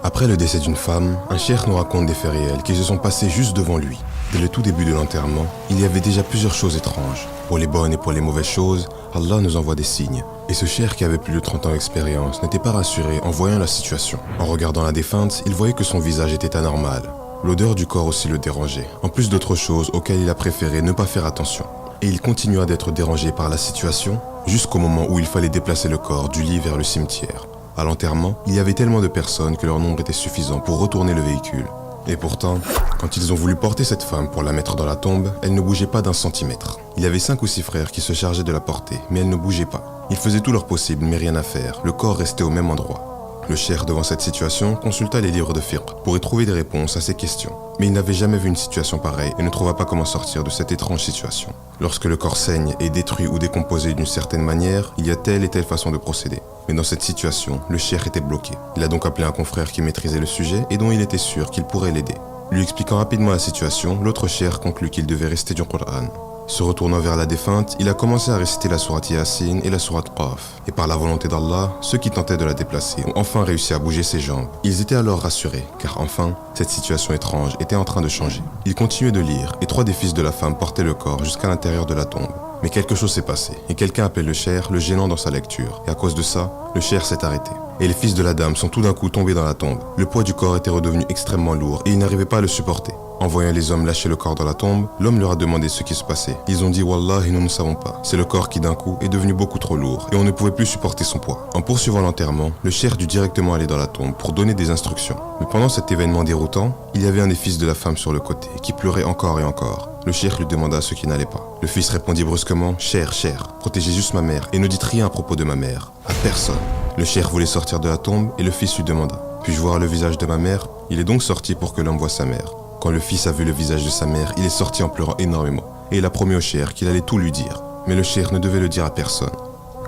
Après le décès d'une femme, un cheikh nous raconte des faits réels qui se sont passés juste devant lui. Dès le tout début de l'enterrement, il y avait déjà plusieurs choses étranges. Pour les bonnes et pour les mauvaises choses, Allah nous envoie des signes. Et ce cheikh qui avait plus de 30 ans d'expérience n'était pas rassuré en voyant la situation. En regardant la défunte, il voyait que son visage était anormal. L'odeur du corps aussi le dérangeait, en plus d'autres choses auxquelles il a préféré ne pas faire attention. Et il continua d'être dérangé par la situation jusqu'au moment où il fallait déplacer le corps du lit vers le cimetière. À l'enterrement, il y avait tellement de personnes que leur nombre était suffisant pour retourner le véhicule. Et pourtant, quand ils ont voulu porter cette femme pour la mettre dans la tombe, elle ne bougeait pas d'un centimètre. Il y avait 5 ou 6 frères qui se chargeaient de la porter, mais elle ne bougeait pas. Ils faisaient tout leur possible, mais rien à faire. Le corps restait au même endroit. Le cheikh, devant cette situation, consulta les livres de fiqh pour y trouver des réponses à ces questions. Mais il n'avait jamais vu une situation pareille et ne trouva pas comment sortir de cette étrange situation. Lorsque le corps saigne, est détruit ou décomposé d'une certaine manière, il y a telle et telle façon de procéder. Mais dans cette situation, le cheikh était bloqué. Il a donc appelé un confrère qui maîtrisait le sujet et dont il était sûr qu'il pourrait l'aider. Lui expliquant rapidement la situation, l'autre cheikh conclut qu'il devait réciter du Coran. Se retournant vers la défunte, il a commencé à réciter la sourate Yasin et la sourate Qaf. Et par la volonté d'Allah, ceux qui tentaient de la déplacer ont enfin réussi à bouger ses jambes. Ils étaient alors rassurés, car enfin, cette situation étrange était en train de changer. Ils continuaient de lire, et 3 des fils de la femme portaient le corps jusqu'à l'intérieur de la tombe. Mais quelque chose s'est passé, et quelqu'un appelait le cheikh le gênant dans sa lecture. Et à cause de ça, le cheikh s'est arrêté. Et les fils de la dame sont tout d'un coup tombés dans la tombe. Le poids du corps était redevenu extrêmement lourd, et ils n'arrivaient pas à le supporter. En voyant les hommes lâcher le corps dans la tombe, l'homme leur a demandé ce qui se passait. Ils ont dit « Wallahi, nous ne savons pas. C'est le corps qui d'un coup est devenu beaucoup trop lourd et on ne pouvait plus supporter son poids. » En poursuivant l'enterrement, le cheikh dut directement aller dans la tombe pour donner des instructions. Mais pendant cet événement déroutant, il y avait un des fils de la femme sur le côté qui pleurait encore et encore. Le cheikh lui demanda ce qui n'allait pas. Le fils répondit brusquement « Cher, protégez juste ma mère et ne dites rien à propos de ma mère. À personne. » Le cheikh voulait sortir de la tombe et le fils lui demanda « Puis-je voir le visage de ma mère ?» Il est donc sorti pour que l'homme voie sa mère. Quand le fils a vu le visage de sa mère, il est sorti en pleurant énormément. Et il a promis au cheikh qu'il allait tout lui dire. Mais le cheikh ne devait le dire à personne.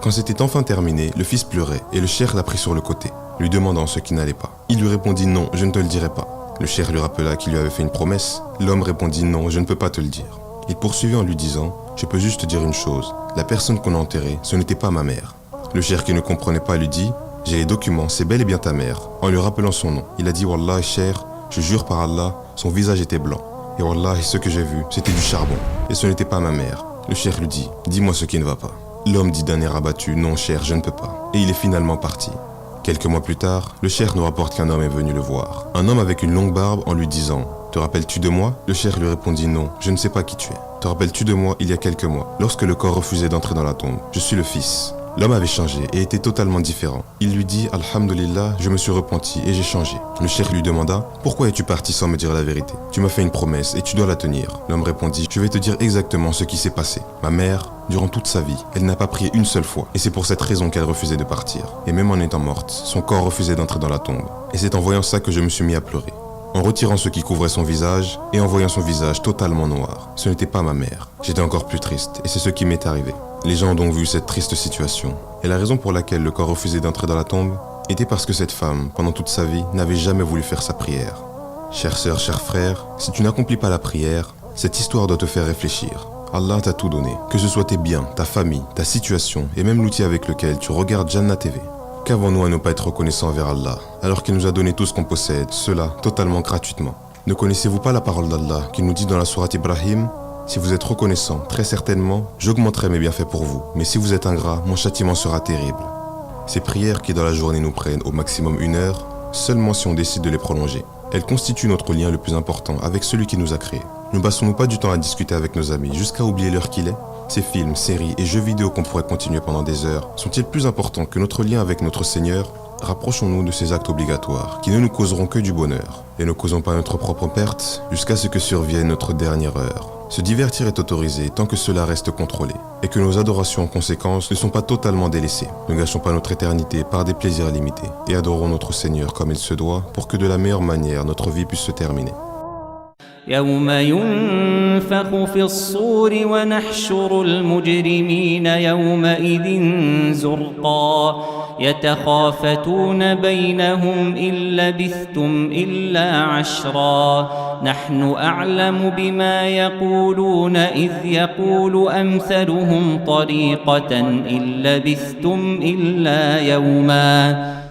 Quand c'était enfin terminé, le fils pleurait et le cheikh l'a pris sur le côté, lui demandant ce qui n'allait pas. Il lui répondit « Non, je ne te le dirai pas ». Le cheikh lui rappela qu'il lui avait fait une promesse. L'homme répondit « Non, je ne peux pas te le dire ». Il poursuivit en lui disant « Je peux juste te dire une chose. La personne qu'on a enterrée, ce n'était pas ma mère ». Le cheikh qui ne comprenait pas lui dit « J'ai les documents, c'est bel et bien ta mère ». En lui rappelant son nom, il a dit « Wallah, cheikh, je jure par Allah, son visage était blanc. Et Wallah, ce que j'ai vu, c'était du charbon. Et ce n'était pas ma mère. » Le cheikh lui dit « Dis-moi ce qui ne va pas. » L'homme dit d'un air abattu « Non, cheikh, je ne peux pas. » Et il est finalement parti. Quelques mois plus tard, le cheikh nous rapporte qu'un homme est venu le voir. Un homme avec une longue barbe en lui disant « Te rappelles-tu de moi ?» Le cheikh lui répondit « Non, je ne sais pas qui tu es. Te rappelles-tu de moi il y a quelques mois, lorsque le corps refusait d'entrer dans la tombe? Je suis le fils. » L'homme avait changé et était totalement différent. Il lui dit « Alhamdulillah, je me suis repenti et j'ai changé. » Le cheikh lui demanda « Pourquoi es-tu parti sans me dire la vérité? Tu m'as fait une promesse et tu dois la tenir. » L'homme répondit « Je vais te dire exactement ce qui s'est passé. Ma mère, durant toute sa vie, elle n'a pas prié une seule fois. Et c'est pour cette raison qu'elle refusait de partir. Et même en étant morte, son corps refusait d'entrer dans la tombe. Et c'est en voyant ça que je me suis mis à pleurer. En retirant ce qui couvrait son visage et en voyant son visage totalement noir. Ce n'était pas ma mère. J'étais encore plus triste et c'est ce qui m'est arrivé. » Les gens ont donc vu cette triste situation. Et la raison pour laquelle le corps refusait d'entrer dans la tombe était parce que cette femme, pendant toute sa vie, n'avait jamais voulu faire sa prière. Chère sœur, cher frère, si tu n'accomplis pas la prière, cette histoire doit te faire réfléchir. Allah t'a tout donné, que ce soit tes biens, ta famille, ta situation et même l'outil avec lequel tu regardes Jannah TV. Qu'avons-nous à ne pas être reconnaissants envers Allah, alors qu'il nous a donné tout ce qu'on possède, cela totalement gratuitement? Ne connaissez-vous pas la parole d'Allah qui nous dit dans la sourate Ibrahim: si vous êtes reconnaissant, très certainement, j'augmenterai mes bienfaits pour vous. Mais si vous êtes ingrat, mon châtiment sera terrible. Ces prières qui dans la journée nous prennent au maximum 1 heure, seulement si on décide de les prolonger. Elles constituent notre lien le plus important avec celui qui nous a créés. Ne passons-nous pas du temps à discuter avec nos amis jusqu'à oublier l'heure qu'il est? Ces films, séries et jeux vidéo qu'on pourrait continuer pendant des heures sont-ils plus importants que notre lien avec notre Seigneur? Rapprochons-nous de ces actes obligatoires qui ne nous causeront que du bonheur. Et ne causons pas notre propre perte jusqu'à ce que survienne notre dernière heure. Se divertir est autorisé tant que cela reste contrôlé et que nos adorations en conséquence ne sont pas totalement délaissées. Ne gâchons pas notre éternité par des plaisirs limités et adorons notre Seigneur comme il se doit pour que de la meilleure manière notre vie puisse se terminer. يوم ينفخ في الصور ونحشر المجرمين يومئذ زرقا يتخافتون بينهم إن لبثتم إلا عشرا نحن أعلم بما يقولون إذ يقول أمثلهم طريقة إن لبثتم إلا يوما